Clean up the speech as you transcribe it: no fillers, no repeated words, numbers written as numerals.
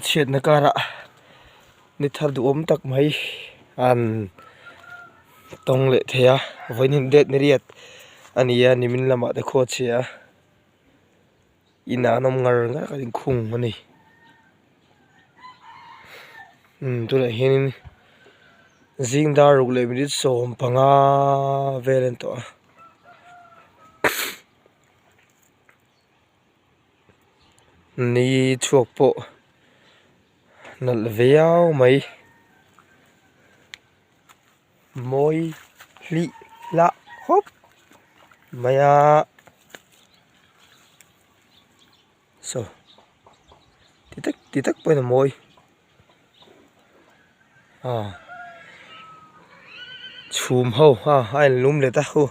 chiết na cara ni thar du om tak mai an tong le thea voinin det ni riat ania ni min lama de kho chia ina nom ngar nga ka ding khung mani tu la hin zing dar ruk le mi som panga velen to ni chuak po nal veao mai moi li la hop maya so titak po na moi chum ho ha ai lum le ta khu